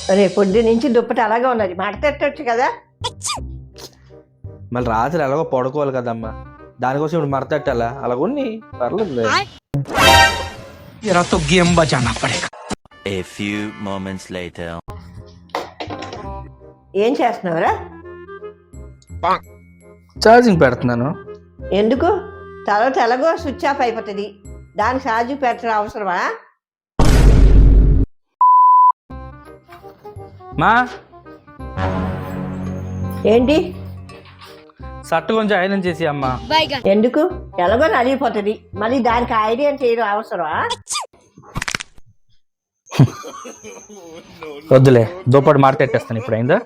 రే పొద్దు నుంచి దుప్పటి అలాగే ఉన్నది మడతెట్టొచ్చు కదా. మళ్ళీ రాత్రి ఎలాగో పడుకోవాలి కదమ్మా, దానికోసం ఇప్పుడు మడతెట్టాలా? అలాగొన్ని పర్లేదు. A few moments later. ఏం చేస్తున్నావురా? ఛార్జింగ్ పెడుతున్నాను. ఎందుకు? తర్వాత ఎలాగో స్విచ్ ఆఫ్ అయిపోతుంది, దానికి ఛార్జింగ్ పెట్టడం అవసరమా? మా ఏంటి? షర్ట్ కొంచెం ఐరన్ చేసి అమ్మా. ఎందుకు? ఎలాగో నలిగిపోతుంది, మళ్ళీ దానికి ఐరన్ చేయడం అవసరమా? వద్దులే, దుప్పటి మడతెట్టేస్తాను. ఇప్పుడు అయిందా?